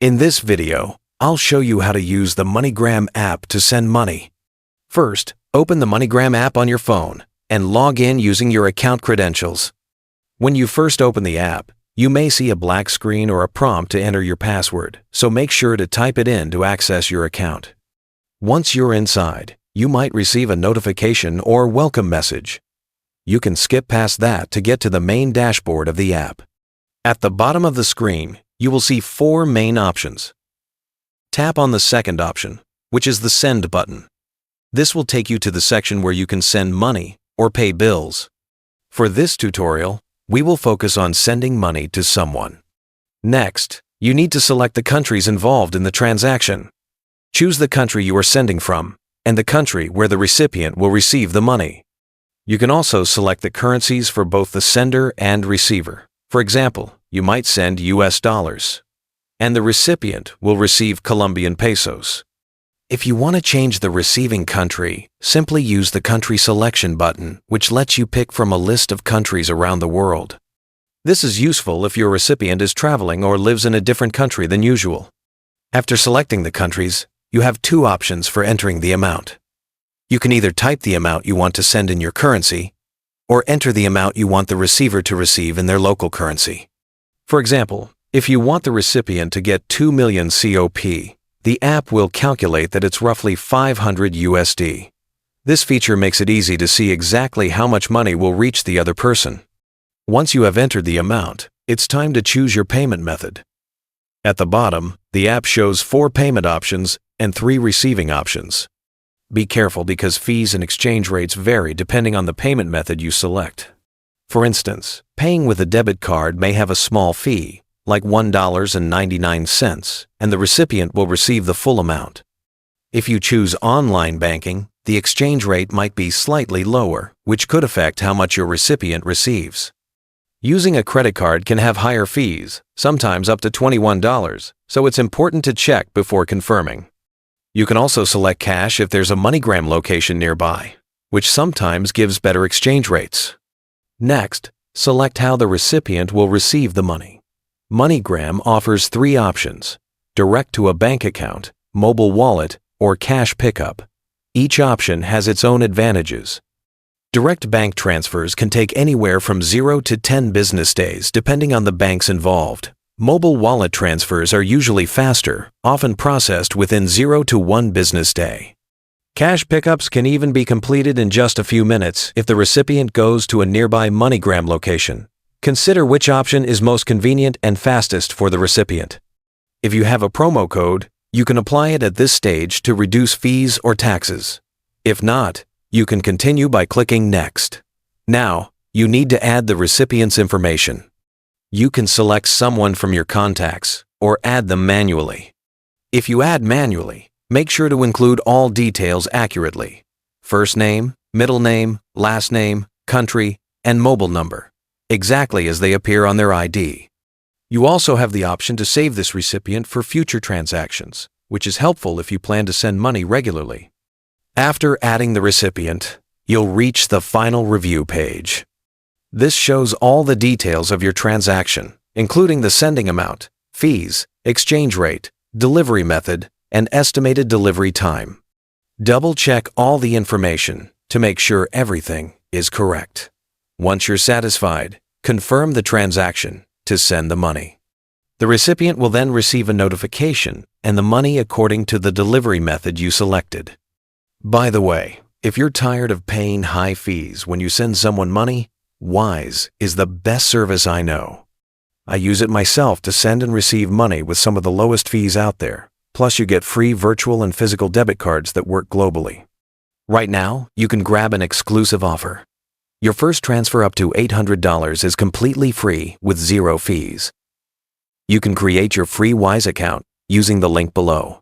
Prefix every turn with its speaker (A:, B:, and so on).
A: In this video, I'll show you how to use the MoneyGram app to send money. First, open the MoneyGram app on your phone and log in using your account credentials. When you first open the app, you may see a black screen or a prompt to enter your password, so make sure to type it in to access your account. Once you're inside, you might receive a notification or welcome message. You can skip past that to get to the main dashboard of the app. At the bottom of the screen, you will see 4 main options. Tap on the second option, which is the Send button. This will take you to the section where you can send money or pay bills. For this tutorial, we will focus on sending money to someone. Next, you need to select the countries involved in the transaction. Choose the country you are sending from and the country where the recipient will receive the money. You can also select the currencies for both the sender and receiver. For example, you might send US dollars, and the recipient will receive Colombian pesos. If you want to change the receiving country, simply use the Country Selection button, which lets you pick from a list of countries around the world. This is useful if your recipient is traveling or lives in a different country than usual. After selecting the countries, you have 2 options for entering the amount. You can either type the amount you want to send in your currency, or enter the amount you want the receiver to receive in their local currency. For example, if you want the recipient to get 2 million COP, the app will calculate that it's roughly 500 USD. This feature makes it easy to see exactly how much money will reach the other person. Once you have entered the amount, it's time to choose your payment method. At the bottom, the app shows 4 payment options and 3 receiving options. Be careful because fees and exchange rates vary depending on the payment method you select. For instance, paying with a debit card may have a small fee, like $1.99, and the recipient will receive the full amount. If you choose online banking, the exchange rate might be slightly lower, which could affect how much your recipient receives. Using a credit card can have higher fees, sometimes up to $21, so it's important to check before confirming. You can also select cash if there's a MoneyGram location nearby, which sometimes gives better exchange rates. Next, select how the recipient will receive the money. MoneyGram offers 3 options: direct to a bank account, mobile wallet, or cash pickup. Each option has its own advantages. Direct bank transfers can take anywhere from 0 to 10 business days depending on the banks involved. Mobile wallet transfers are usually faster, often processed within 0 to 1 business day. Cash pickups can even be completed in just a few minutes if the recipient goes to a nearby MoneyGram location. Consider which option is most convenient and fastest for the recipient. If you have a promo code, you can apply it at this stage to reduce fees or taxes. If not, you can continue by clicking Next. Now, you need to add the recipient's information. You can select someone from your contacts or add them manually. If you add manually, make sure to include all details accurately: first name, middle name, last name, country, and mobile number, exactly as they appear on their ID. You also have the option to save this recipient for future transactions, which is helpful if you plan to send money regularly. After adding the recipient, you'll reach the final review page. This shows all the details of your transaction, including the sending amount, fees, exchange rate, delivery method, and estimated delivery time. Double-check all the information to make sure everything is correct. Once you're satisfied, confirm the transaction to send the money. The recipient will then receive a notification and the money according to the delivery method you selected. By the way, if you're tired of paying high fees when you send someone money, Wise is the best service I know. I use it myself to send and receive money with some of the lowest fees out there. Plus, you get free virtual and physical debit cards that work globally. Right now, you can grab an exclusive offer. Your first transfer up to $800 is completely free with 0 fees. You can create your free Wise account using the link below.